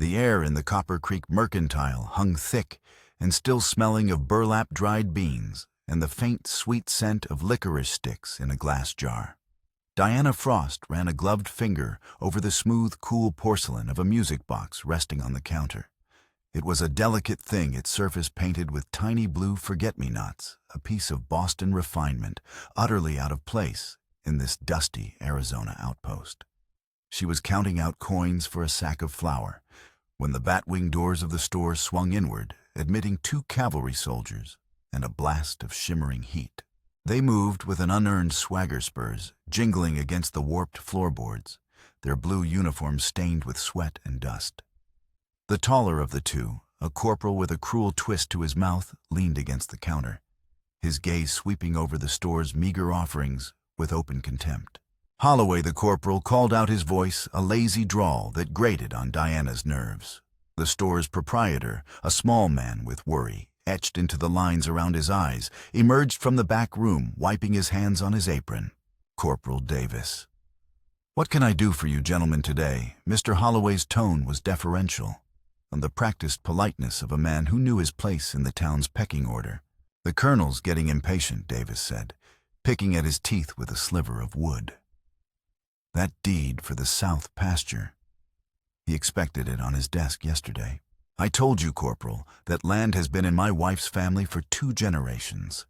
The air in the Copper Creek Mercantile hung thick and still smelling of burlap dried beans and the faint, sweet scent of licorice sticks in a glass jar. Diana Frost ran a gloved finger over the smooth, cool porcelain of a music box resting on the counter. It was a delicate thing, its surface painted with tiny blue forget-me-nots, a piece of Boston refinement, utterly out of place in this dusty Arizona outpost. She was counting out coins for a sack of flour when the batwing doors of the store swung inward, admitting 2 cavalry soldiers and a blast of shimmering heat. They moved with an unearned swagger spurs, jingling against the warped floorboards, their blue uniforms stained with sweat and dust. The taller of the two, a corporal with a cruel twist to his mouth, leaned against the counter, his gaze sweeping over the store's meager offerings with open contempt. Holloway, the corporal, called out, his voice a lazy drawl that grated on Diana's nerves. The store's proprietor, a small man with worry etched into the lines around his eyes, emerged from the back room, wiping his hands on his apron. Corporal Davis. "What can I do for you gentlemen today?" Mr. Holloway's tone was deferential, and the practiced politeness of a man who knew his place in the town's pecking order. "The colonel's getting impatient," Davis said, picking at his teeth with a sliver of wood. That deed for the south pasture. He expected it on his desk yesterday. "I told you, Corporal, that land has been in my wife's family for 2 generations.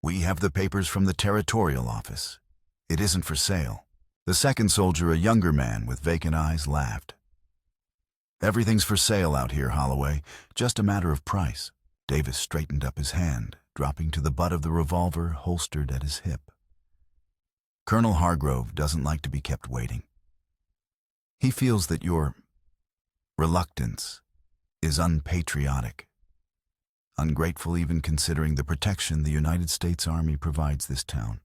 We have the papers from the territorial office. It isn't for sale." The second soldier, a younger man with vacant eyes, laughed. "Everything's for sale out here, Holloway, just a matter of price." Davis straightened up his hand, dropping to the butt of the revolver holstered at his hip. "Colonel Hargrove doesn't like to be kept waiting. He feels that your reluctance is unpatriotic, ungrateful even considering the protection the United States Army provides this town."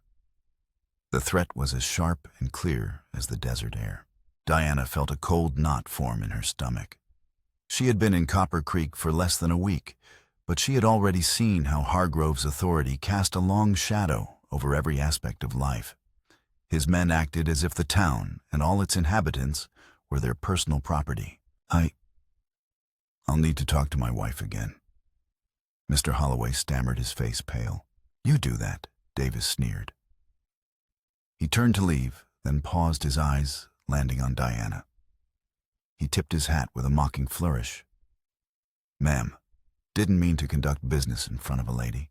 The threat was as sharp and clear as the desert air. Diana felt a cold knot form in her stomach. She had been in Copper Creek for less than a week, but she had already seen how Hargrove's authority cast a long shadow over every aspect of life. His men acted as if the town and all its inhabitants were their personal property. I'll need to talk to my wife again." Mr. Holloway stammered, his face pale. "You do that," Davis sneered. He turned to leave, then paused, his eyes landing on Diana. He tipped his hat with a mocking flourish. "Ma'am, didn't mean to conduct business in front of a lady."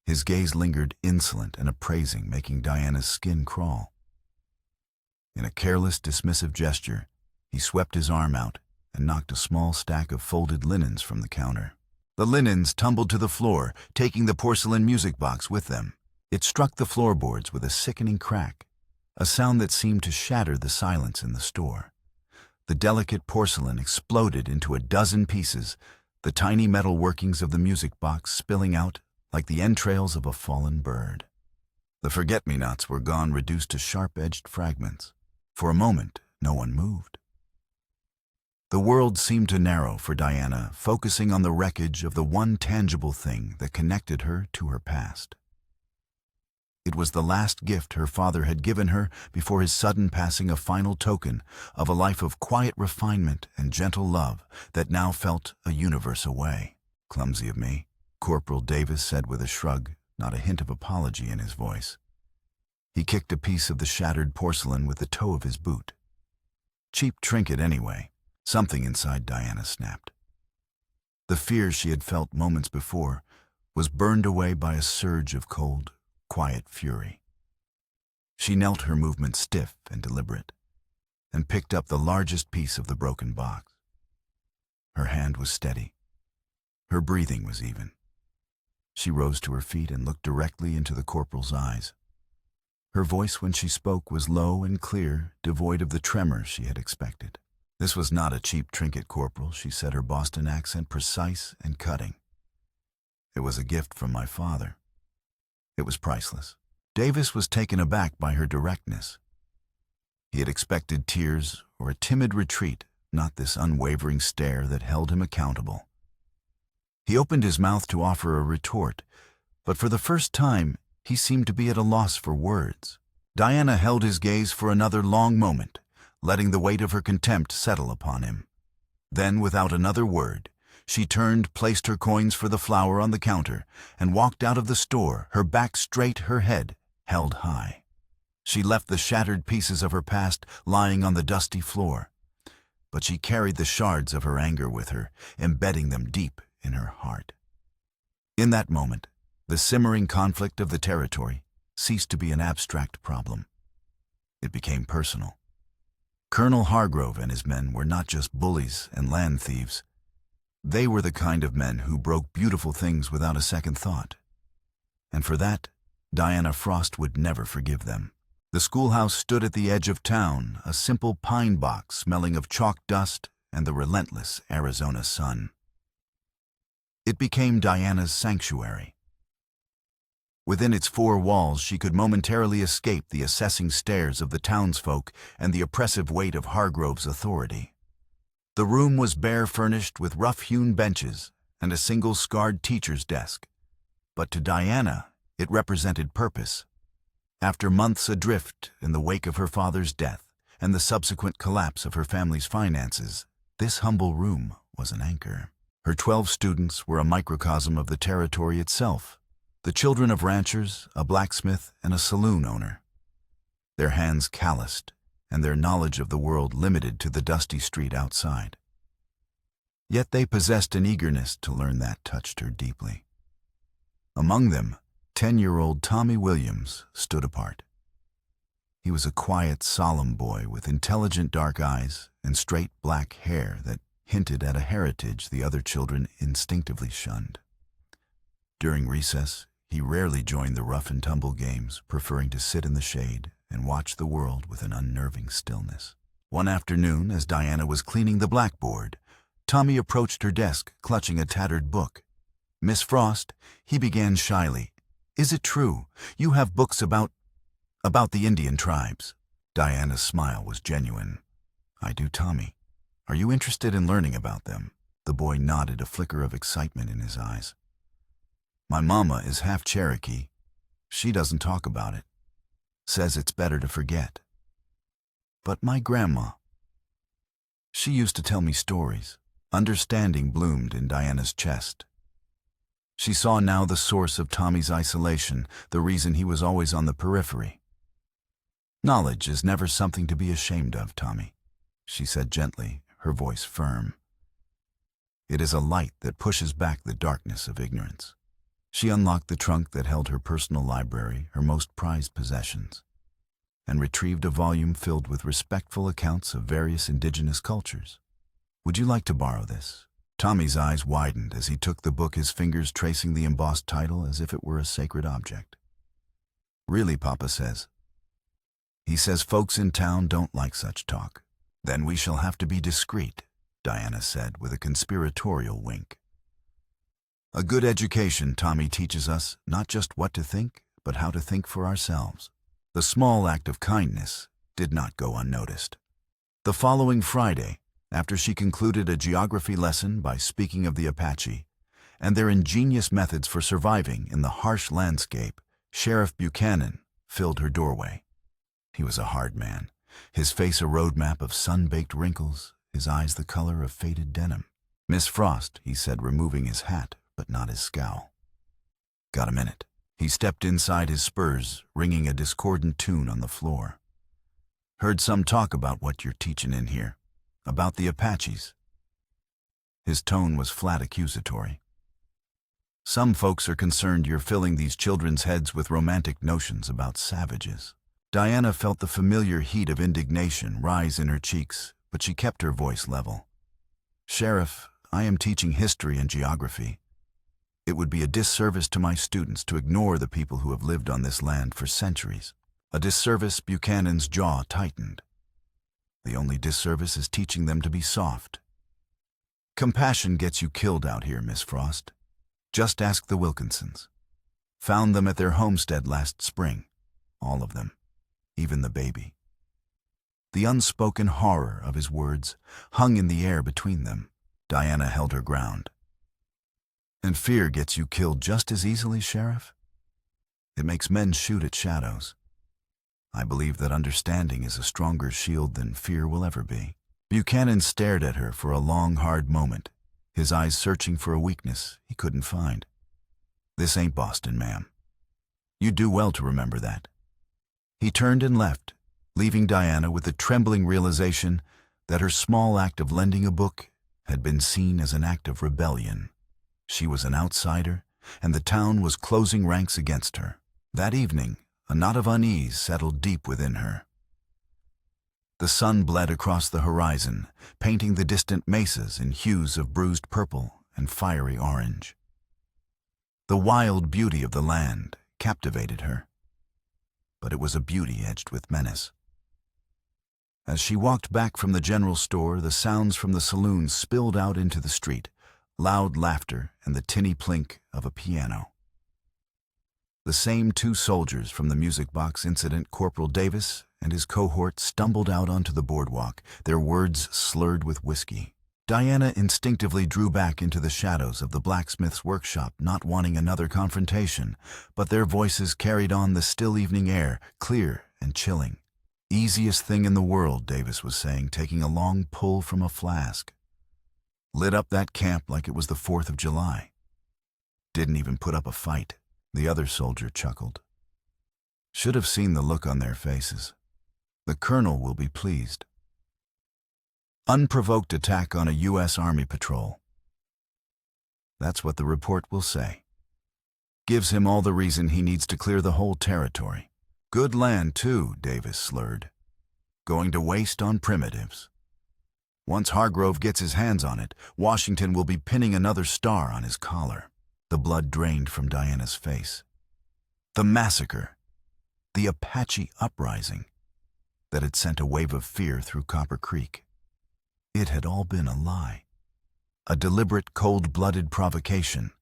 His gaze lingered, insolent and appraising, making Diana's skin crawl. In a careless, dismissive gesture, he swept his arm out and knocked a small stack of folded linens from the counter. The linens tumbled to the floor, taking the porcelain music box with them. It struck the floorboards with a sickening crack, a sound that seemed to shatter the silence in the store. The delicate porcelain exploded into a dozen pieces, the tiny metal workings of the music box spilling out like the entrails of a fallen bird. The forget-me-nots were gone, reduced to sharp-edged fragments. For a moment, no one moved. The world seemed to narrow for Diana, focusing on the wreckage of the one tangible thing that connected her to her past. It was the last gift her father had given her before his sudden passing, a final token of a life of quiet refinement and gentle love that now felt a universe away. "Clumsy of me," Corporal Davis said with a shrug, not a hint of apology in his voice. He kicked a piece of the shattered porcelain with the toe of his boot. "Cheap trinket anyway." Something inside Diana snapped. The fear she had felt moments before was burned away by a surge of cold, quiet fury. She knelt, her movements stiff and deliberate, and picked up the largest piece of the broken box. Her hand was steady. Her breathing was even. She rose to her feet and looked directly into the corporal's eyes. Her voice, when she spoke, was low and clear, devoid of the tremor she had expected. "This was not a cheap trinket, Corporal," she said, her Boston accent precise and cutting. "It was a gift from my father. It was priceless." Davis was taken aback by her directness. He had expected tears or a timid retreat, not this unwavering stare that held him accountable. He opened his mouth to offer a retort, but for the first time he seemed to be at a loss for words. Diana held his gaze for another long moment, letting the weight of her contempt settle upon him. Then, without another word, she turned, placed her coins for the flour on the counter, and walked out of the store, her back straight, her head held high. She left the shattered pieces of her past lying on the dusty floor, but she carried the shards of her anger with her, embedding them deep in her heart. In that moment, the simmering conflict of the territory ceased to be an abstract problem. It became personal. Colonel Hargrove and his men were not just bullies and land thieves. They were the kind of men who broke beautiful things without a second thought. And for that, Diana Frost would never forgive them. The schoolhouse stood at the edge of town, a simple pine box smelling of chalk dust and the relentless Arizona sun. It became Diana's sanctuary. Within its four walls, she could momentarily escape the assessing stares of the townsfolk and the oppressive weight of Hargrove's authority. The room was bare, furnished with rough-hewn benches and a single scarred teacher's desk. But to Diana, it represented purpose. After months adrift in the wake of her father's death and the subsequent collapse of her family's finances, this humble room was an anchor. Her 12 students were a microcosm of the territory itself, the children of ranchers, a blacksmith, and a saloon owner. Their hands calloused and their knowledge of the world limited to the dusty street outside. Yet they possessed an eagerness to learn that touched her deeply. Among them, 10-year-old Tommy Williams stood apart. He was a quiet, solemn boy with intelligent dark eyes and straight black hair that hinted at a heritage the other children instinctively shunned. During recess, he rarely joined the rough-and-tumble games, preferring to sit in the shade and watch the world with an unnerving stillness. One afternoon, as Diana was cleaning the blackboard, Tommy approached her desk, clutching a tattered book. "Miss Frost," he began shyly, "is it true you have books about the Indian tribes?" Diana's smile was genuine. "I do, Tommy. Are you interested in learning about them?" The boy nodded, a flicker of excitement in his eyes. "My mama is half Cherokee. She doesn't talk about it. Says it's better to forget. But my grandma, she used to tell me stories." Understanding bloomed in Diana's chest. She saw now the source of Tommy's isolation, the reason he was always on the periphery. "Knowledge is never something to be ashamed of, Tommy," she said gently, her voice firm. "It is a light that pushes back the darkness of ignorance." She unlocked the trunk that held her personal library, her most prized possessions, and retrieved a volume filled with respectful accounts of various indigenous cultures. "Would you like to borrow this?" Tommy's eyes widened as he took the book, his fingers tracing the embossed title as if it were a sacred object. "Really, Papa says. He says folks in town don't like such talk." "Then we shall have to be discreet," Diana said with a conspiratorial wink. "A good education, Tommy, teaches us not just what to think, but how to think for ourselves." The small act of kindness did not go unnoticed. The following Friday, after she concluded a geography lesson by speaking of the Apache and their ingenious methods for surviving in the harsh landscape, Sheriff Buchanan filled her doorway. He was a hard man, his face a roadmap of sun-baked wrinkles, his eyes the color of faded denim. "Miss Frost," he said, removing his hat, but not his scowl. "Got a minute?" He stepped inside, his spurs ringing a discordant tune on the floor. "Heard some talk about what you're teaching in here, about the Apaches." His tone was flat accusatory. "Some folks are concerned you're filling these children's heads with romantic notions about savages." Diana felt the familiar heat of indignation rise in her cheeks, but she kept her voice level. "Sheriff, I am teaching history and geography. It would be a disservice to my students to ignore the people who have lived on this land for centuries." A disservice. Buchanan's jaw tightened. "The only disservice is teaching them to be soft. Compassion gets you killed out here, Miss Frost. Just ask the Wilkinsons. Found them at their homestead last spring. All of them. Even the baby." The unspoken horror of his words hung in the air between them. Diana held her ground. "And fear gets you killed just as easily, Sheriff? It makes men shoot at shadows. I believe that understanding is a stronger shield than fear will ever be." Buchanan stared at her for a long, hard moment, his eyes searching for a weakness he couldn't find. "This ain't Boston, ma'am. You do well to remember that." He turned and left, leaving Diana with the trembling realization that her small act of lending a book had been seen as an act of rebellion. She was an outsider, and the town was closing ranks against her. That evening, a knot of unease settled deep within her. The sun bled across the horizon, painting the distant mesas in hues of bruised purple and fiery orange. The wild beauty of the land captivated her, but it was a beauty edged with menace. As she walked back from the general store, the sounds from the saloon spilled out into the street, loud laughter and the tinny plink of a piano. The same two soldiers from the music box incident, Corporal Davis and his cohort, stumbled out onto the boardwalk, their words slurred with whiskey. Diana instinctively drew back into the shadows of the blacksmith's workshop, not wanting another confrontation, but their voices carried on the still evening air, clear and chilling. "Easiest thing in the world," Davis was saying, taking a long pull from a flask. "Lit up that camp like it was the 4th of July. Didn't even put up a fight." The other soldier chuckled. "Should have seen the look on their faces. The colonel will be pleased." Unprovoked attack on a U.S. Army patrol. That's what the report will say. Gives him all the reason he needs to clear the whole territory. "Good land, too," Davis slurred. "Going to waste on primitives. Once Hargrove gets his hands on it, Washington will be pinning another star on his collar." The blood drained from Diana's face. The massacre, the Apache uprising that had sent a wave of fear through Copper Creek. It had all been a lie, a deliberate, cold-blooded provocation.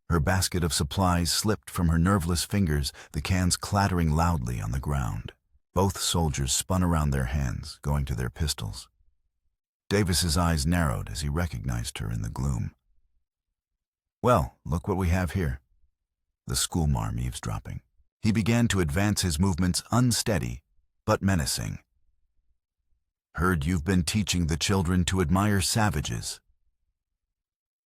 Her basket of supplies slipped from her nerveless fingers, the cans clattering loudly on the ground. Both soldiers spun around their hands, going to their pistols. Davis's eyes narrowed as he recognized her in the gloom. "Well, look what we have here." The schoolmarm eavesdropping. He began to advance, his movements unsteady but menacing. "Heard you've been teaching the children to admire savages.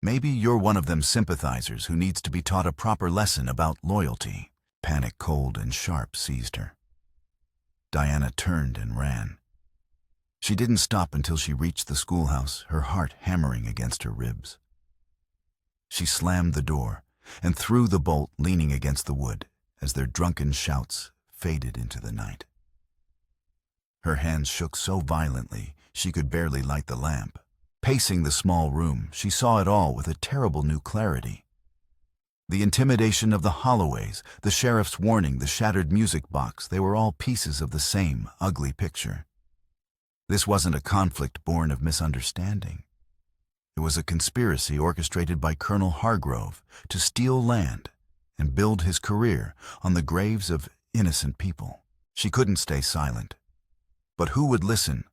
Maybe you're one of them sympathizers who needs to be taught a proper lesson about loyalty." Panic, cold and sharp, seized her. Diana turned and ran. She didn't stop until she reached the schoolhouse, her heart hammering against her ribs. She slammed the door and threw the bolt, leaning against the wood as their drunken shouts faded into the night. Her hands shook so violently she could barely light the lamp. Pacing the small room, she saw it all with a terrible new clarity. The intimidation of the Holloways, the sheriff's warning, the shattered music box, they were all pieces of the same ugly picture. This wasn't a conflict born of misunderstanding. It was a conspiracy orchestrated by Colonel Hargrove to steal land and build his career on the graves of innocent people. She couldn't stay silent. But who would listen?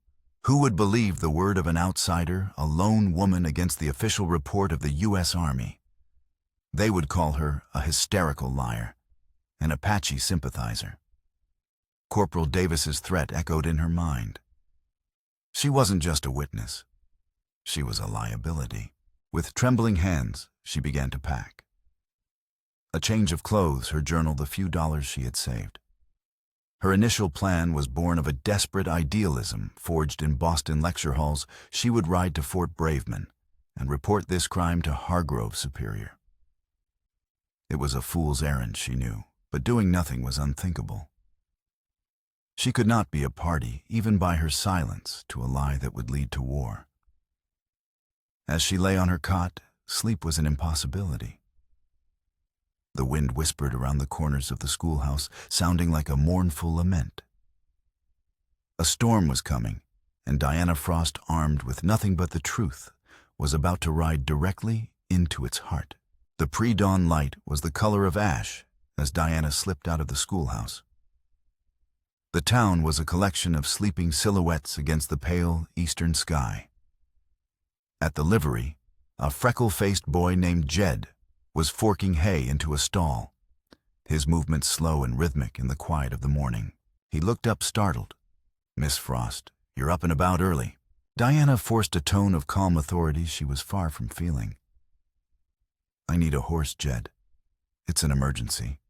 Who would believe the word of an outsider, a lone woman against the official report of the U.S. Army? They would call her a hysterical liar, an Apache sympathizer. Corporal Davis's threat echoed in her mind. She wasn't just a witness. She was a liability. With trembling hands, she began to pack. A change of clothes, her journal, the few dollars she had saved. Her initial plan was born of a desperate idealism forged in Boston lecture halls. She would ride to Fort Braveman and report this crime to Hargrove's superior. It was a fool's errand, she knew, but doing nothing was unthinkable. She could not be a party, even by her silence, to a lie that would lead to war. As she lay on her cot, sleep was an impossibility. The wind whispered around the corners of the schoolhouse, sounding like a mournful lament. A storm was coming, and Diana Frost, armed with nothing but the truth, was about to ride directly into its heart. The pre-dawn light was the color of ash as Diana slipped out of the schoolhouse. The town was a collection of sleeping silhouettes against the pale eastern sky. At the livery, a freckle-faced boy named Jed was forking hay into a stall, his movements slow and rhythmic in the quiet of the morning. He looked up startled. "Miss Frost, you're up and about early." Diana forced a tone of calm authority she was far from feeling. "I need a horse, Jed. It's an emergency."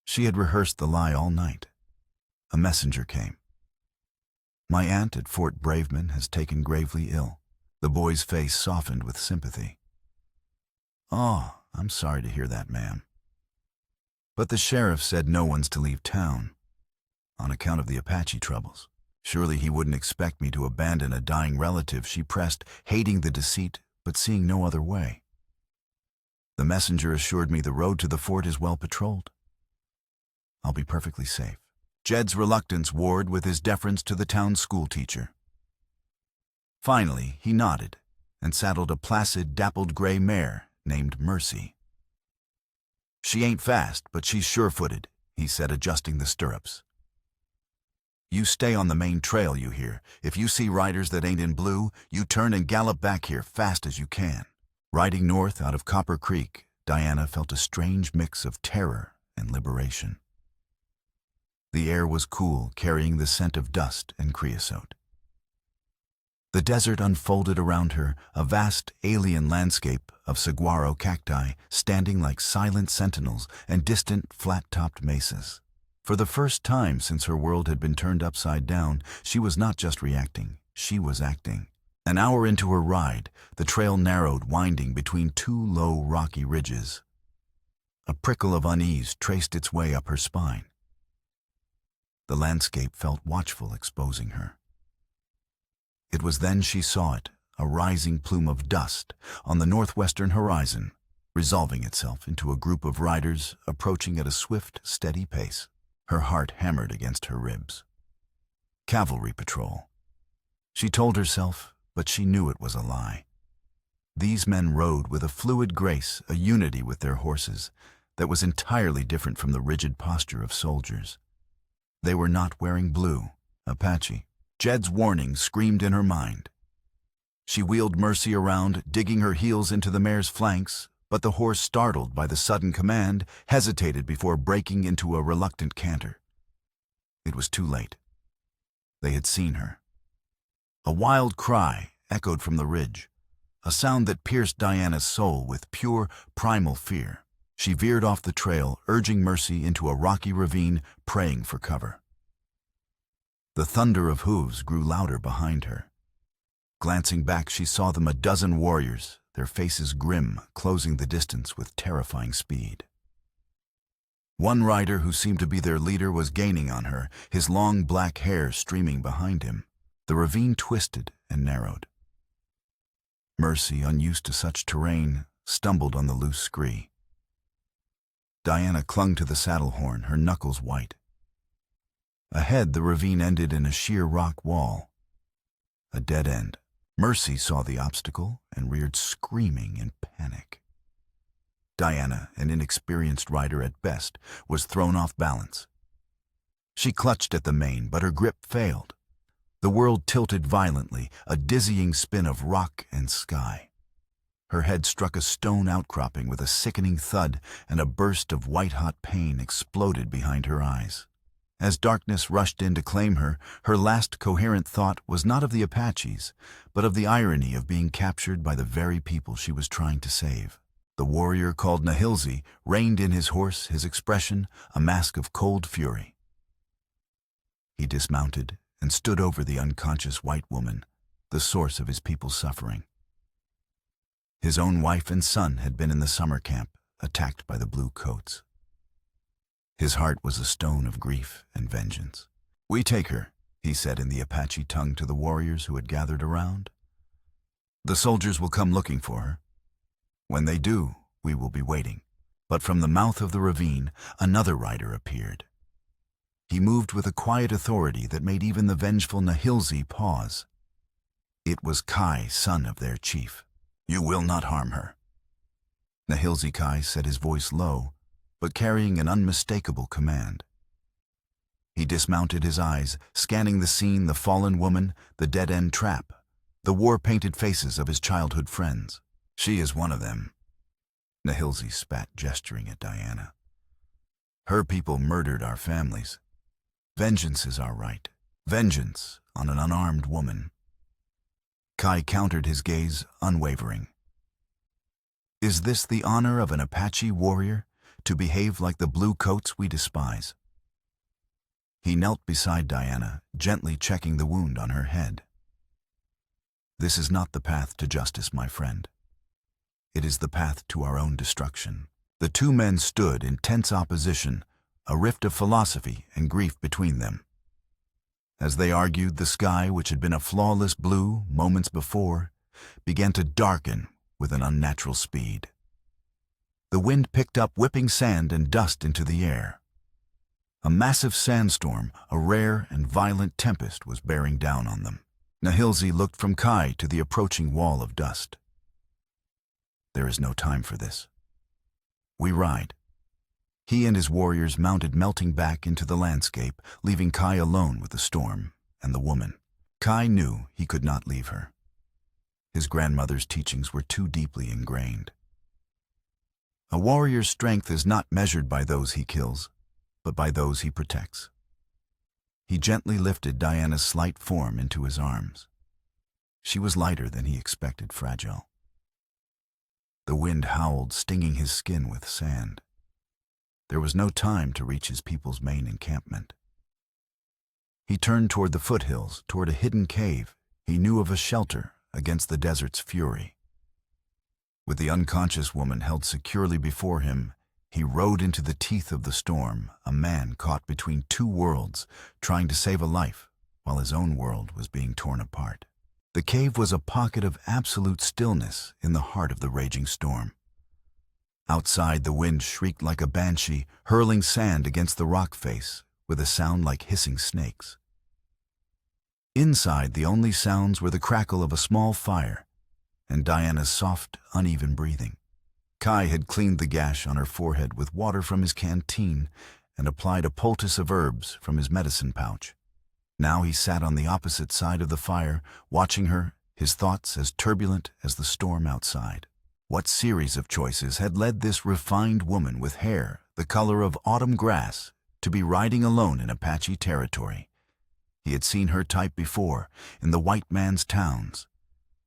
She had rehearsed the lie all night. A messenger came. "My aunt at Fort Braveman has taken gravely ill." The boy's face softened with sympathy. "Oh, I'm sorry to hear that, ma'am. But the sheriff said no one's to leave town on account of the Apache troubles. Surely he wouldn't expect me to abandon a dying relative," she pressed, hating the deceit but seeing no other way. "The messenger assured me the road to the fort is well patrolled. I'll be perfectly safe." Jed's reluctance warred with his deference to the town schoolteacher. Finally, he nodded and saddled a placid, dappled gray mare named Mercy. "She ain't fast, but she's sure-footed," he said, adjusting the stirrups. "You stay on the main trail, you hear. If you see riders that ain't in blue, you turn and gallop back here fast as you can." Riding north out of Copper Creek, Diana felt a strange mix of terror and liberation. The air was cool, carrying the scent of dust and creosote. The desert unfolded around her, a vast alien landscape of saguaro cacti standing like silent sentinels and distant flat-topped mesas. For the first time since her world had been turned upside down, she was not just reacting, she was acting. An hour into her ride, the trail narrowed, winding between two low, rocky ridges. A prickle of unease traced its way up her spine. The landscape felt watchful, exposing her. It was then she saw it, a rising plume of dust on the northwestern horizon, resolving itself into a group of riders approaching at a swift, steady pace. Her heart hammered against her ribs. Cavalry patrol. She told herself, but she knew it was a lie. These men rode with a fluid grace, a unity with their horses, that was entirely different from the rigid posture of soldiers. They were not wearing blue, Apache. Jed's warning screamed in her mind. She wheeled Mercy around, digging her heels into the mare's flanks, but the horse, startled by the sudden command, hesitated before breaking into a reluctant canter. It was too late. They had seen her. A wild cry echoed from the ridge, a sound that pierced Diana's soul with pure, primal fear. She veered off the trail, urging Mercy into a rocky ravine, praying for cover. The thunder of hooves grew louder behind her. Glancing back, she saw them, a dozen warriors, their faces grim, closing the distance with terrifying speed. One rider, who seemed to be their leader, was gaining on her, his long black hair streaming behind him. The ravine twisted and narrowed. Mercy, unused to such terrain, stumbled on the loose scree. Diana clung to the saddle horn, her knuckles white. Ahead, the ravine ended in a sheer rock wall. A dead end. Mercy saw the obstacle and reared, screaming in panic. Diana, an inexperienced rider at best, was thrown off balance. She clutched at the mane, but her grip failed. The world tilted violently, a dizzying spin of rock and sky. Her head struck a stone outcropping with a sickening thud, and a burst of white-hot pain exploded behind her eyes. As darkness rushed in to claim her, her last coherent thought was not of the Apaches, but of the irony of being captured by the very people she was trying to save. The warrior called Nahilzi reined in his horse, his expression a mask of cold fury. He dismounted and stood over the unconscious white woman, the source of his people's suffering. His own wife and son had been in the summer camp, attacked by the blue coats. His heart was a stone of grief and vengeance. "We take her," he said in the Apache tongue to the warriors who had gathered around. "The soldiers will come looking for her. When they do, we will be waiting." But from the mouth of the ravine, another rider appeared. He moved with a quiet authority that made even the vengeful Nahilzi pause. It was Kai, son of their chief. "You will not harm her." Nahilzi Kai said, his voice low, but carrying an unmistakable command. He dismounted, his eyes scanning the scene, the fallen woman, the dead-end trap, the war-painted faces of his childhood friends. "She is one of them," Nahilzi spat, gesturing at Diana. "Her people murdered our families. Vengeance is our right. Vengeance on an unarmed woman. Kai countered his gaze, unwavering. Is this the honor of an Apache warrior, to behave like the blue coats we despise? He knelt beside Diana, gently checking the wound on her head. This is not the path to justice, my friend. It is the path to our own destruction. The two men stood in tense opposition, a rift of philosophy and grief between them. As they argued, the sky, which had been a flawless blue moments before, began to darken with an unnatural speed. The wind picked up whipping sand and dust into the air. A massive sandstorm, a rare and violent tempest, was bearing down on them. Nahilzi looked from Kai to the approaching wall of dust. There is no time for this. We ride. He and his warriors mounted, melting back into the landscape, leaving Kai alone with the storm and the woman. Kai knew he could not leave her. His grandmother's teachings were too deeply ingrained. A warrior's strength is not measured by those he kills, but by those he protects. He gently lifted Diana's slight form into his arms. She was lighter than he expected, fragile. The wind howled, stinging his skin with sand. There was no time to reach his people's main encampment. He turned toward the foothills, toward a hidden cave he knew of, a shelter against the desert's fury. With the unconscious woman held securely before him, he rode into the teeth of the storm, a man caught between two worlds, trying to save a life while his own world was being torn apart. The cave was a pocket of absolute stillness in the heart of the raging storm. Outside, the wind shrieked like a banshee, hurling sand against the rock face with a sound like hissing snakes. Inside, the only sounds were the crackle of a small fire and Diana's soft, uneven breathing. Kai had cleaned the gash on her forehead with water from his canteen and applied a poultice of herbs from his medicine pouch. Now he sat on the opposite side of the fire, watching her, his thoughts as turbulent as the storm outside. What series of choices had led this refined woman with hair the color of autumn grass to be riding alone in Apache territory? He had seen her type before in the white man's towns,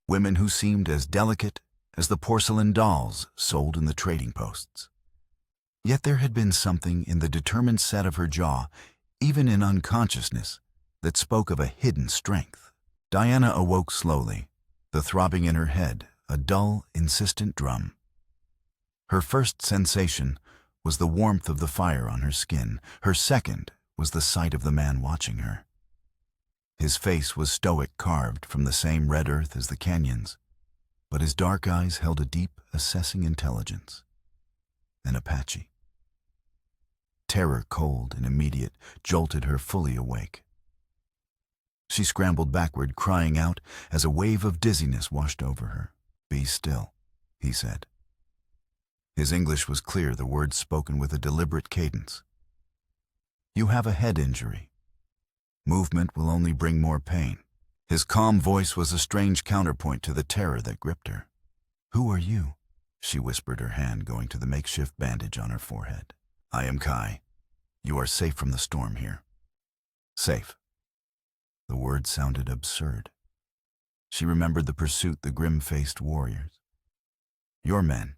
women who seemed as delicate as the porcelain dolls sold in the trading posts. Yet there had been something in the determined set of her jaw, even in unconsciousness, that spoke of a hidden strength. Diana awoke slowly, the throbbing in her head a dull, insistent drum. Her first sensation was the warmth of the fire on her skin. Her second was the sight of the man watching her. His face was stoic, carved from the same red earth as the canyons, but his dark eyes held a deep, assessing intelligence. An Apache. Terror, cold and immediate, jolted her fully awake. She scrambled backward, crying out as a wave of dizziness washed over her. "Be still," he said. His English was clear, the words spoken with a deliberate cadence. "You have a head injury. Movement will only bring more pain." His calm voice was a strange counterpoint to the terror that gripped her. "Who are you?" she whispered, her hand going to the makeshift bandage on her forehead. "I am Kai. You are safe from the storm here." "Safe." The word sounded absurd. She remembered the pursuit, the grim-faced warriors. "Your men.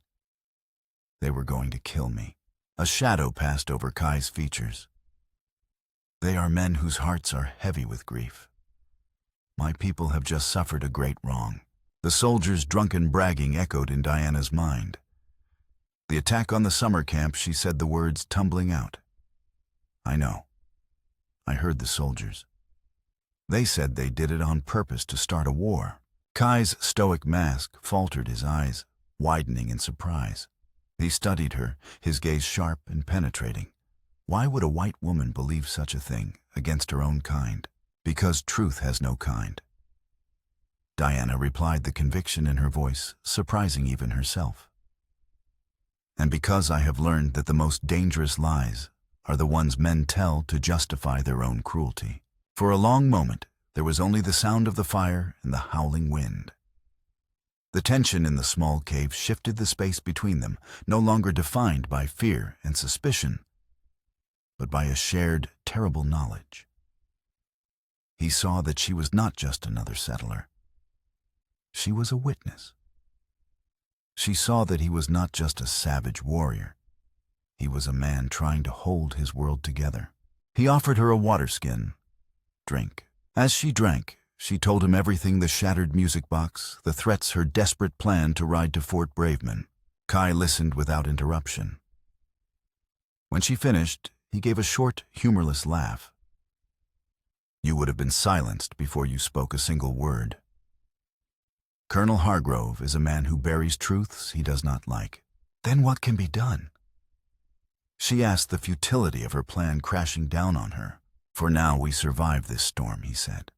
They were going to kill me." A shadow passed over Kai's features. "They are men whose hearts are heavy with grief. My people have just suffered a great wrong." The soldiers' drunken bragging echoed in Diana's mind. "The attack on the summer camp," she said, the words tumbling out. "I know. I heard the soldiers. They said they did it on purpose to start a war." Kai's stoic mask faltered, his eyes widening in surprise. He studied her, his gaze sharp and penetrating. Why would a white woman believe such a thing against her own kind? Because truth has no kind. Diana replied, the conviction in her voice surprising even herself. "And because I have learned that the most dangerous lies are the ones men tell to justify their own cruelty." For a long moment, there was only the sound of the fire and the howling wind. The tension in the small cave shifted the space between them, no longer defined by fear and suspicion, but by a shared, terrible knowledge. He saw that she was not just another settler. She was a witness. She saw that he was not just a savage warrior. He was a man trying to hold his world together. He offered her a water skin. Drink. As she drank, she told him everything: the shattered music box, the threats, her desperate plan to ride to Fort Braveman. Kai listened without interruption. When she finished, he gave a short, humorless laugh. "You would have been silenced before you spoke a single word. Colonel Hargrove is a man who buries truths he does not like." "Then what can be done?" She asked, the futility of her plan crashing down on her. "For now, we survived this storm," he said.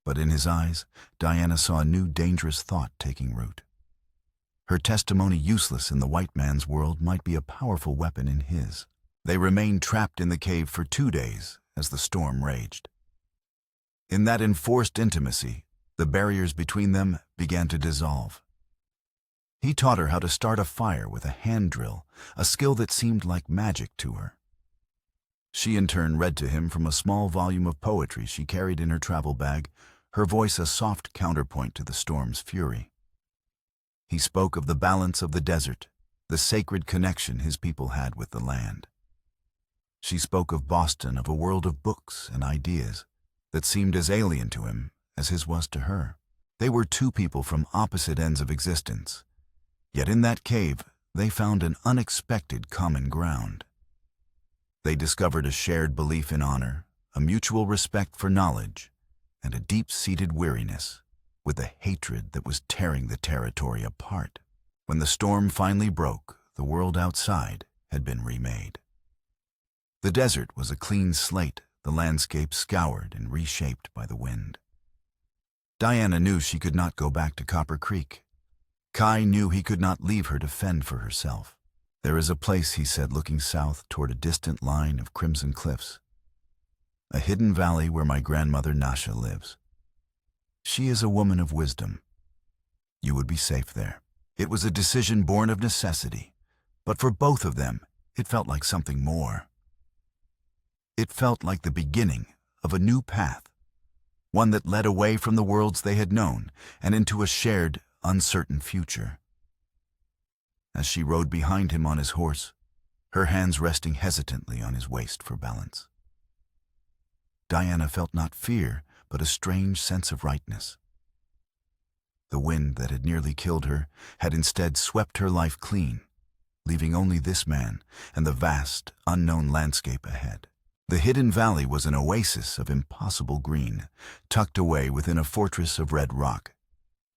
But in his eyes, Diana saw a new dangerous thought taking root. Her testimony, useless in the white man's world, might be a powerful weapon in his. They remained trapped in the cave for 2 days as the storm raged. In that enforced intimacy, the barriers between them began to dissolve. He taught her how to start a fire with a hand drill, a skill that seemed like magic to her. She in turn read to him from a small volume of poetry she carried in her travel bag, her voice a soft counterpoint to the storm's fury. He spoke of the balance of the desert, the sacred connection his people had with the land. She spoke of Boston, of a world of books and ideas that seemed as alien to him as his was to her. They were two people from opposite ends of existence, yet in that cave they found an unexpected common ground. They discovered a shared belief in honor, a mutual respect for knowledge, and a deep-seated weariness with the hatred that was tearing the territory apart. When the storm finally broke, the world outside had been remade. The desert was a clean slate, the landscape scoured and reshaped by the wind. Diana knew she could not go back to Copper Creek. Kai knew he could not leave her to fend for herself. "There is a place," he said, looking south toward a distant line of crimson cliffs, "a hidden valley where my grandmother Nasha lives. She is a woman of wisdom. You would be safe there." It was a decision born of necessity, but for both of them, it felt like something more. It felt like the beginning of a new path, one that led away from the worlds they had known and into a shared, uncertain future. As she rode behind him on his horse, her hands resting hesitantly on his waist for balance, Diana felt not fear, but a strange sense of rightness. The wind that had nearly killed her had instead swept her life clean, leaving only this man and the vast, unknown landscape ahead. The hidden valley was an oasis of impossible green, tucked away within a fortress of red rock.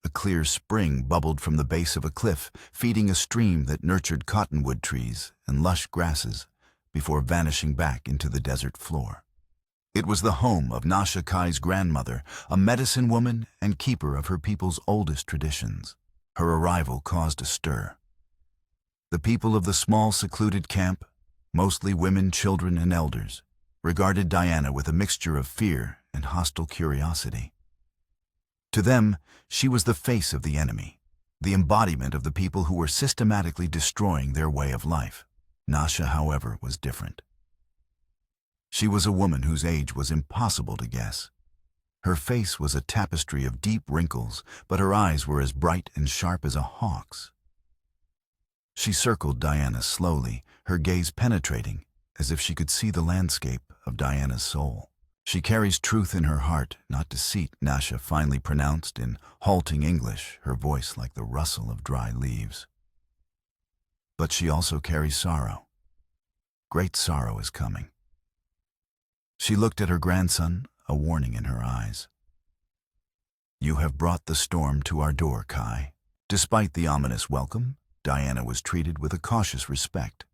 A clear spring bubbled from the base of a cliff, feeding a stream that nurtured cottonwood trees and lush grasses before vanishing back into the desert floor. It was the home of Nasha Kai's grandmother, a medicine woman and keeper of her people's oldest traditions. Her arrival caused a stir. The people of the small, secluded camp, mostly women, children, and elders, regarded Diana with a mixture of fear and hostile curiosity. To them, she was the face of the enemy, the embodiment of the people who were systematically destroying their way of life. Nasha, however, was different. She was a woman whose age was impossible to guess. Her face was a tapestry of deep wrinkles, but her eyes were as bright and sharp as a hawk's. She circled Diana slowly, her gaze penetrating, as if she could see the landscape of Diana's soul. "She carries truth in her heart, not deceit," Nasha finally pronounced in halting English, her voice like the rustle of dry leaves. "But she also carries sorrow. Great sorrow is coming." She looked at her grandson, a warning in her eyes. "You have brought the storm to our door, Kai." Despite the ominous welcome, Diana was treated with a cautious respect.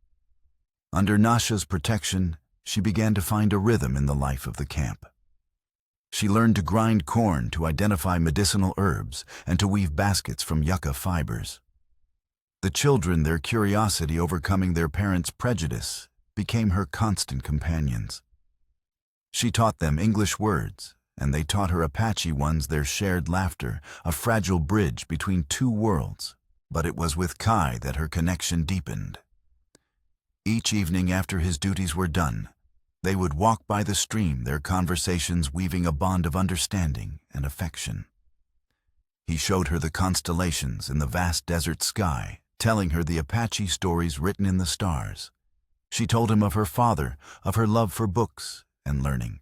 Under Nasha's protection, she began to find a rhythm in the life of the camp. She learned to grind corn, to identify medicinal herbs, and to weave baskets from yucca fibers. The children, their curiosity overcoming their parents' prejudice, became her constant companions. She taught them English words, and they taught her Apache ones, their shared laughter, a fragile bridge between two worlds. But it was with Kai that her connection deepened. Each evening after his duties were done, they would walk by the stream, their conversations weaving a bond of understanding and affection. He showed her the constellations in the vast desert sky, telling her the Apache stories written in the stars. She told him of her father, of her love for books and learning.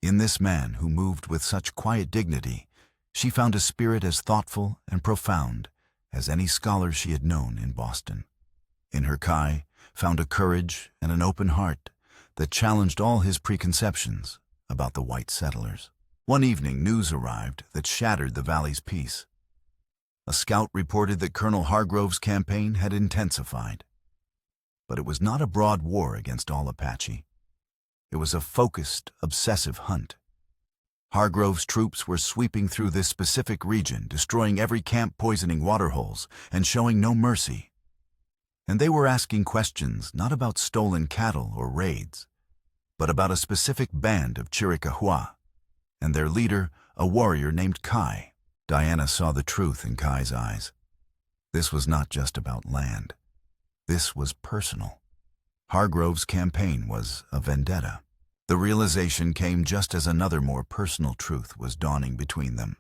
In this man who moved with such quiet dignity, she found a spirit as thoughtful and profound as any scholar she had known in Boston. In her Kai found a courage and an open heart that challenged all his preconceptions about the white settlers. One evening, news arrived that shattered the valley's peace. A scout reported that Colonel Hargrove's campaign had intensified. But it was not a broad war against all Apache. It was a focused, obsessive hunt. Hargrove's troops were sweeping through this specific region, destroying every camp, poisoning waterholes, and showing no mercy. And they were asking questions not about stolen cattle or raids, but about a specific band of Chiricahua, and their leader, a warrior named Kai. Diana saw the truth in Kai's eyes. This was not just about land. This was personal. Hargrove's campaign was a vendetta. The realization came just as another more personal truth was dawning between them.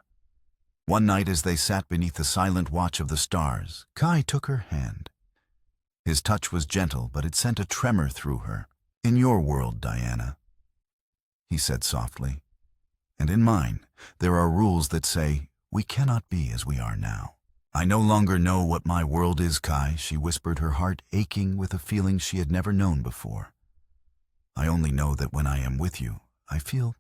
One night as they sat beneath the silent watch of the stars, Kai took her hand. His touch was gentle, but it sent a tremor through her. "In your world, Diana," he said softly, "and in mine, there are rules that say we cannot be as we are now." "I no longer know what my world is, Kai," she whispered, her heart aching with a feeling she had never known before. "I only know that when I am with you, I feel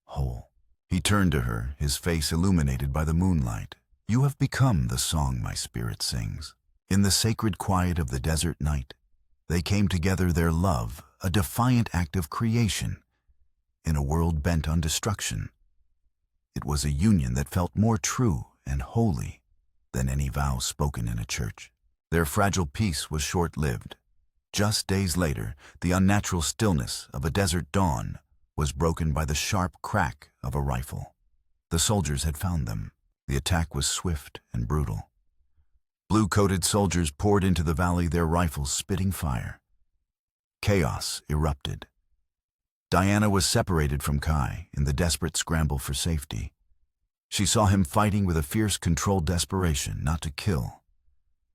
whole." He turned to her, his face illuminated by the moonlight. "You have become the song my spirit sings." In the sacred quiet of the desert night, they came together, their love, a defiant act of creation, in a world bent on destruction. It was a union that felt more true and holy than any vow spoken in a church. Their fragile peace was short-lived. Just days later, the unnatural stillness of a desert dawn was broken by the sharp crack of a rifle. The soldiers had found them. The attack was swift and brutal. Blue-coated soldiers poured into the valley, their rifles spitting fire. Chaos erupted. Diana was separated from Kai in the desperate scramble for safety. She saw him fighting with a fierce, controlled desperation, not to kill,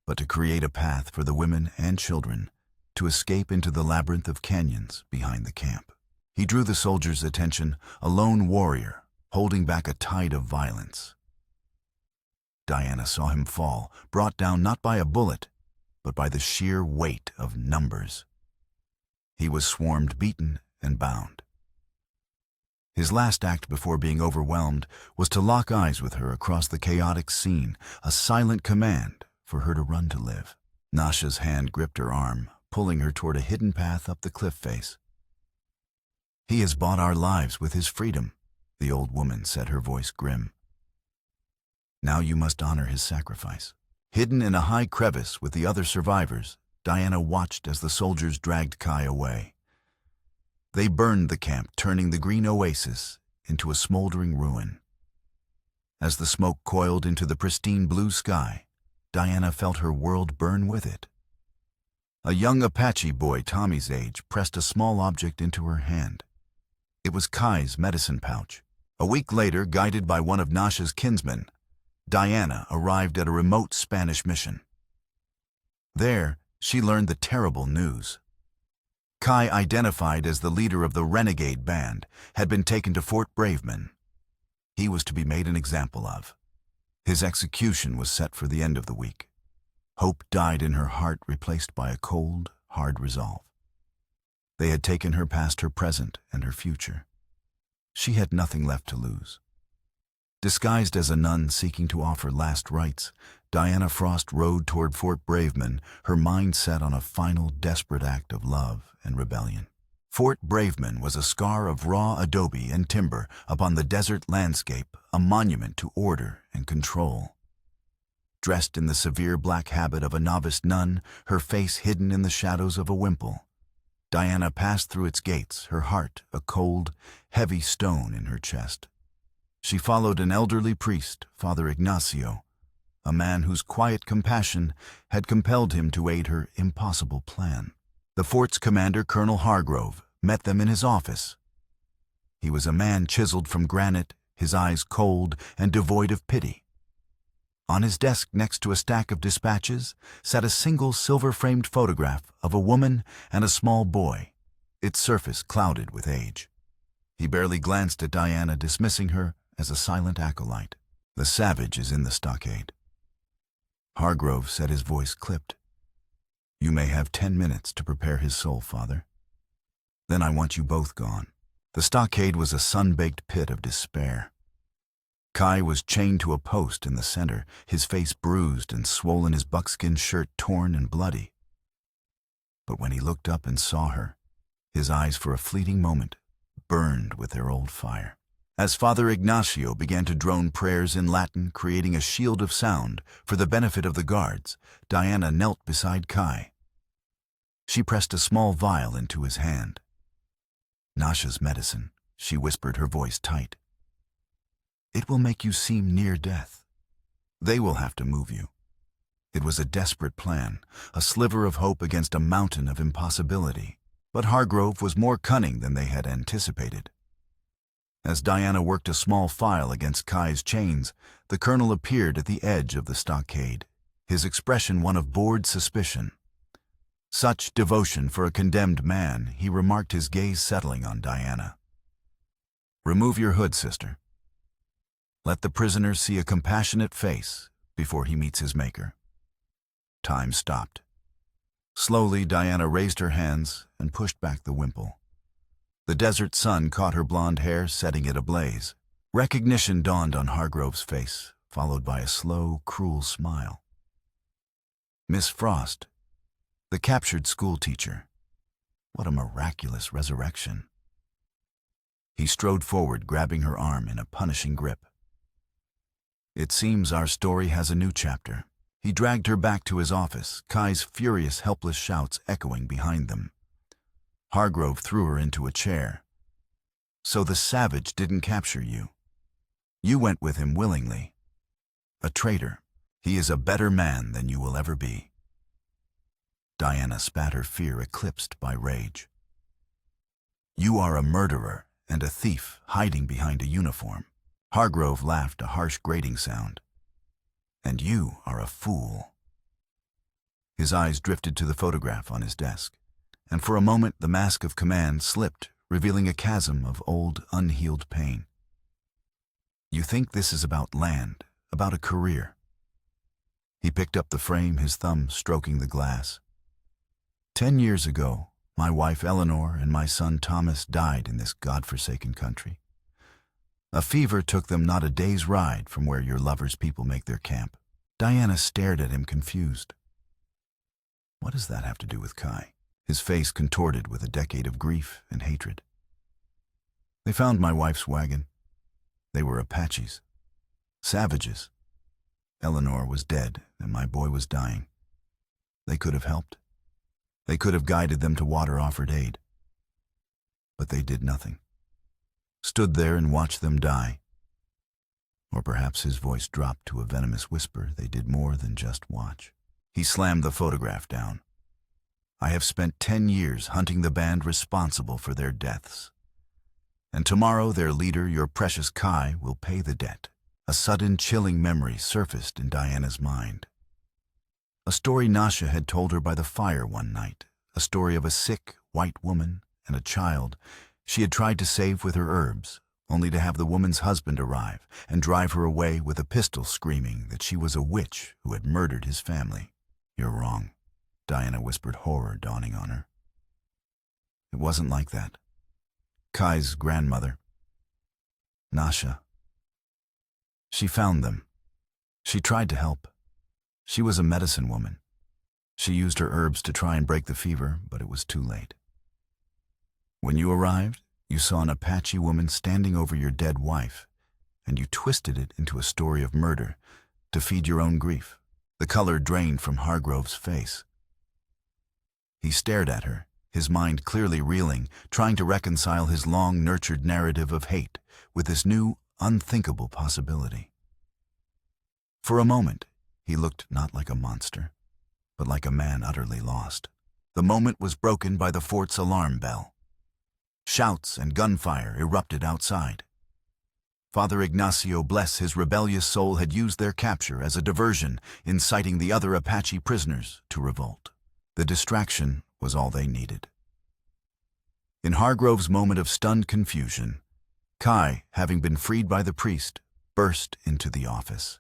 but to create a path for the women and children to escape into the labyrinth of canyons behind the camp. He drew the soldiers' attention, a lone warrior, holding back a tide of violence. Diana saw him fall, brought down not by a bullet, but by the sheer weight of numbers. He was swarmed, beaten, and bound. His last act before being overwhelmed was to lock eyes with her across the chaotic scene, a silent command for her to run to live. Nasha's hand gripped her arm, pulling her toward a hidden path up the cliff face. "He has bought our lives with his freedom," the old woman said, her voice grim. "Now you must honor his sacrifice." Hidden in a high crevice with the other survivors, Diana watched as the soldiers dragged Kai away. They burned the camp, turning the green oasis into a smoldering ruin. As the smoke coiled into the pristine blue sky, Diana felt her world burn with it. A young Apache boy, Tommy's age, pressed a small object into her hand. It was Kai's medicine pouch. A week later, guided by one of Nasha's kinsmen, Diana arrived at a remote Spanish mission. There, she learned the terrible news. Kai, identified as the leader of the renegade band, had been taken to Fort Braveman. He was to be made an example of. His execution was set for the end of the week. Hope died in her heart, replaced by a cold, hard resolve. They had taken her past her present and her future. She had nothing left to lose. Disguised as a nun seeking to offer last rites, Diana Frost rode toward Fort Braveman, her mind set on a final, desperate act of love and rebellion. Fort Braveman was a scar of raw adobe and timber upon the desert landscape, a monument to order and control. Dressed in the severe black habit of a novice nun, her face hidden in the shadows of a wimple, Diana passed through its gates, her heart a cold, heavy stone in her chest. She followed an elderly priest, Father Ignacio, a man whose quiet compassion had compelled him to aid her impossible plan. The fort's commander, Colonel Hargrove, met them in his office. He was a man chiseled from granite, his eyes cold and devoid of pity. On his desk next to a stack of dispatches sat a single silver-framed photograph of a woman and a small boy, its surface clouded with age. He barely glanced at Diana, dismissing her as a silent acolyte. "The savage is in the stockade." Hargrove said, his voice clipped. "You may have 10 minutes to prepare his soul, Father. Then I want you both gone." The stockade was a sun-baked pit of despair. Kai was chained to a post in the center, his face bruised and swollen, his buckskin shirt torn and bloody. But when he looked up and saw her, his eyes for a fleeting moment burned with their old fire. As Father Ignacio began to drone prayers in Latin, creating a shield of sound for the benefit of the guards, Diana knelt beside Kai. She pressed a small vial into his hand. "Nasha's medicine," she whispered, her voice tight. "It will make you seem near death. They will have to move you." It was a desperate plan, a sliver of hope against a mountain of impossibility. But Hargrove was more cunning than they had anticipated. As Diana worked a small file against Kai's chains, the colonel appeared at the edge of the stockade, his expression one of bored suspicion. Such devotion for a condemned man, he remarked, his gaze settling on Diana. "Remove your hood, sister. Let the prisoner see a compassionate face before he meets his maker." Time stopped. Slowly, Diana raised her hands and pushed back the wimple. The desert sun caught her blonde hair, setting it ablaze. Recognition dawned on Hargrove's face, followed by a slow, cruel smile. "Miss Frost, the captured schoolteacher. What a miraculous resurrection." He strode forward, grabbing her arm in a punishing grip. "It seems our story has a new chapter." He dragged her back to his office, Kai's furious, helpless shouts echoing behind them. Hargrove threw her into a chair. "So the savage didn't capture you. You went with him willingly. A traitor. He is a better man than you will ever be." Diana spat, her fear eclipsed by rage. "You are a murderer and a thief hiding behind a uniform." Hargrove laughed, a harsh grating sound. "And you are a fool." His eyes drifted to the photograph on his desk, and for a moment the mask of command slipped, revealing a chasm of old, unhealed pain. "You think this is about land, about a career." He picked up the frame, his thumb stroking the glass. 10 years ago, my wife Eleanor and my son Thomas died in this godforsaken country. A fever took them not a day's ride from where your lover's people make their camp." Diana stared at him, confused. What does that have to do with Kai? His face contorted with a decade of grief and hatred. "They found my wife's wagon. They were Apaches. Savages. Eleanor was dead, and my boy was dying. They could have helped. They could have guided them to water, offered aid. But they did nothing. Stood there and watched them die." Or perhaps his voice dropped to a venomous whisper. They did more than just watch. He slammed the photograph down. "I have spent 10 years hunting the band responsible for their deaths. And tomorrow their leader, your precious Kai, will pay the debt." A sudden, chilling memory surfaced in Diana's mind. A story Nasha had told her by the fire one night. A story of a sick, white woman and a child she had tried to save with her herbs, only to have the woman's husband arrive and drive her away with a pistol, screaming that she was a witch who had murdered his family. "You're wrong," Diana whispered, horror dawning on her. "It wasn't like that. Kai's grandmother, Nasha, she found them. She tried to help. She was a medicine woman. She used her herbs to try and break the fever, but it was too late. When you arrived, you saw an Apache woman standing over your dead wife, and you twisted it into a story of murder to feed your own grief." The color drained from Hargrove's face. He stared at her, his mind clearly reeling, trying to reconcile his long-nurtured narrative of hate with this new, unthinkable possibility. For a moment, he looked not like a monster, but like a man utterly lost. The moment was broken by the fort's alarm bell. Shouts and gunfire erupted outside. Father Ignacio, bless his rebellious soul, had used their capture as a diversion, inciting the other Apache prisoners to revolt. The distraction was all they needed. In Hargrove's moment of stunned confusion, Kai, having been freed by the priest, burst into the office.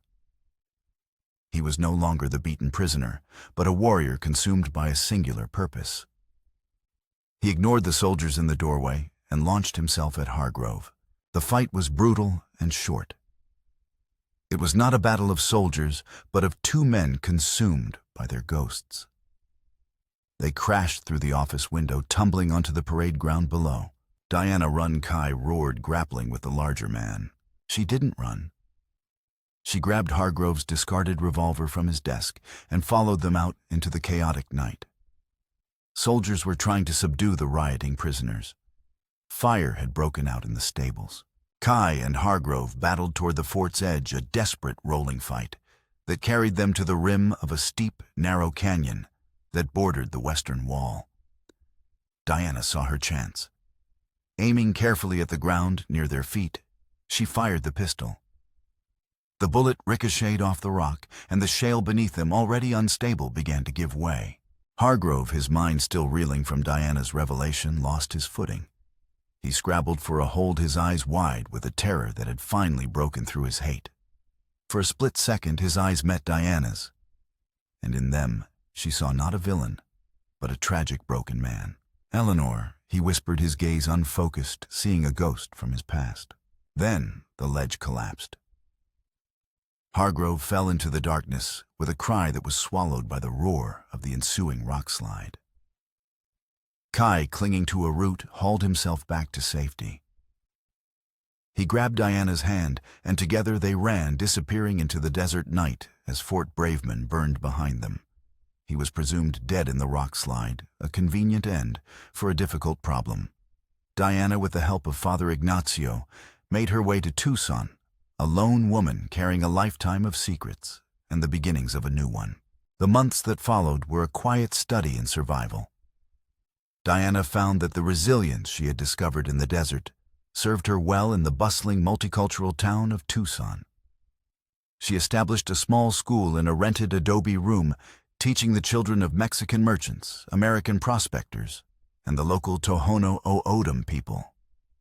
He was no longer the beaten prisoner, but a warrior consumed by a singular purpose. He ignored the soldiers in the doorway and launched himself at Hargrove. The fight was brutal and short. It was not a battle of soldiers, but of two men consumed by their ghosts. They crashed through the office window, tumbling onto the parade ground below. "Diana, run!" Kai roared, grappling with the larger man. She didn't run. She grabbed Hargrove's discarded revolver from his desk and followed them out into the chaotic night. Soldiers were trying to subdue the rioting prisoners. Fire had broken out in the stables. Kai and Hargrove battled toward the fort's edge, a desperate rolling fight that carried them to the rim of a steep, narrow canyon that bordered the western wall. Diana saw her chance. Aiming carefully at the ground near their feet, she fired the pistol. The bullet ricocheted off the rock, and the shale beneath them, already unstable, began to give way. Hargrove, his mind still reeling from Diana's revelation, lost his footing. He scrabbled for a hold, his eyes wide with a terror that had finally broken through his hate. For a split second, his eyes met Diana's, and in them she saw not a villain, but a tragic, broken man. "Eleanor," he whispered, his gaze unfocused, seeing a ghost from his past. Then the ledge collapsed. Hargrove fell into the darkness with a cry that was swallowed by the roar of the ensuing rock slide. Kai, clinging to a root, hauled himself back to safety. He grabbed Diana's hand, and together they ran, disappearing into the desert night as Fort Braveman burned behind them. He was presumed dead in the rock slide, a convenient end for a difficult problem. Diana, with the help of Father Ignacio, made her way to Tucson, a lone woman carrying a lifetime of secrets and the beginnings of a new one. The months that followed were a quiet study in survival. Diana found that the resilience she had discovered in the desert served her well in the bustling multicultural town of Tucson. She established a small school in a rented adobe room, teaching the children of Mexican merchants, American prospectors, and the local Tohono O'odham people.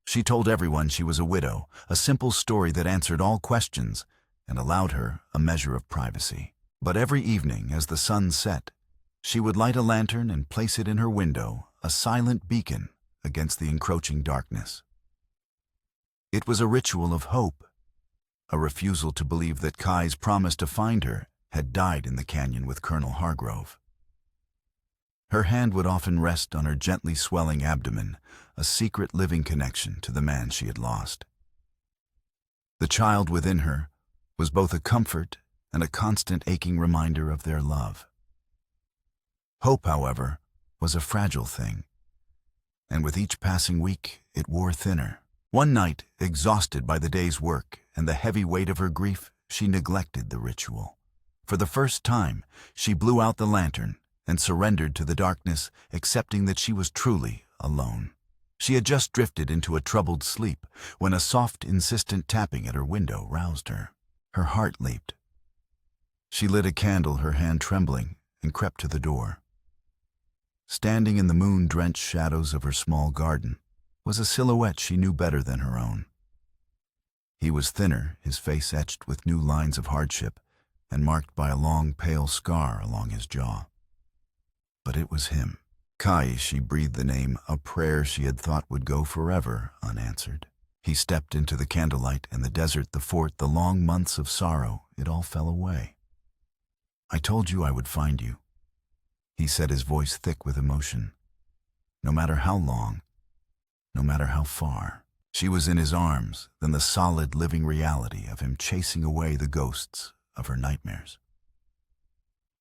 She told everyone she was a widow, a simple story that answered all questions and allowed her a measure of privacy. But every evening, as the sun set, she would light a lantern and place it in her window, a silent beacon against the encroaching darkness. It was a ritual of hope, a refusal to believe that Kai's promise to find her had died in the canyon with Colonel Hargrove. Her hand would often rest on her gently swelling abdomen, a secret living connection to the man she had lost. The child within her was both a comfort and a constant aching reminder of their love. Hope, however, was a fragile thing, and with each passing week it wore thinner. One night, exhausted by the day's work and the heavy weight of her grief, she neglected the ritual. For the first time, she blew out the lantern and surrendered to the darkness, accepting that she was truly alone. She had just drifted into a troubled sleep when a soft, insistent tapping at her window roused her. Her heart leaped. She lit a candle, her hand trembling, and crept to the door. Standing in the moon-drenched shadows of her small garden was a silhouette she knew better than her own. He was thinner, his face etched with new lines of hardship and marked by a long, pale scar along his jaw. But it was him. Kai, she breathed the name, a prayer she had thought would go forever unanswered. He stepped into the candlelight, and the desert, the fort, the long months of sorrow, it all fell away. "I told you I would find you," he said, his voice thick with emotion. No matter how long, no matter how far. She was in his arms, then the solid living reality of him chasing away the ghosts of her nightmares.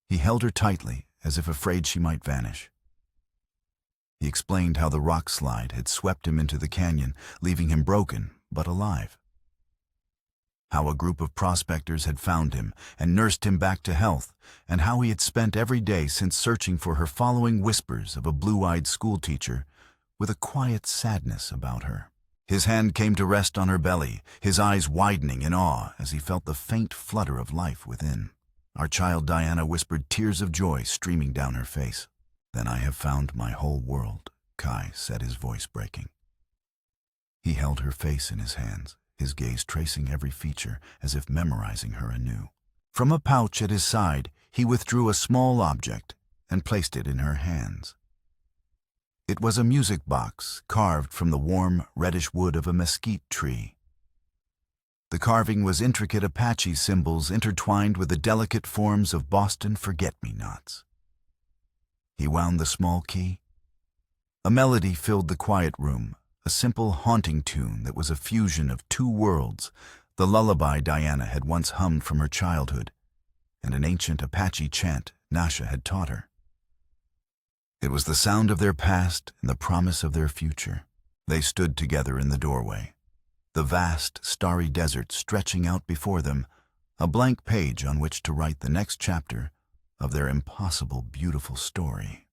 He held her tightly, as if afraid she might vanish. He explained how the rock slide had swept him into the canyon, leaving him broken but alive. How a group of prospectors had found him and nursed him back to health, and how he had spent every day since searching for her, following whispers of a blue-eyed schoolteacher with a quiet sadness about her. His hand came to rest on her belly, his eyes widening in awe as he felt the faint flutter of life within. Our child Diana whispered, tears of joy streaming down her face. "Then I have found my whole world," Kai said, his voice breaking. He held her face in his hands, his gaze tracing every feature as if memorizing her anew. From a pouch at his side, he withdrew a small object and placed it in her hands. It was a music box carved from the warm, reddish wood of a mesquite tree. The carving was intricate Apache symbols intertwined with the delicate forms of Boston forget-me-nots. He wound the small key. A melody filled the quiet room, a simple, haunting tune that was a fusion of two worlds, the lullaby Diana had once hummed from her childhood, and an ancient Apache chant Nasha had taught her. It was the sound of their past and the promise of their future. They stood together in the doorway, the vast, starry desert stretching out before them, a blank page on which to write the next chapter of their impossible, beautiful story.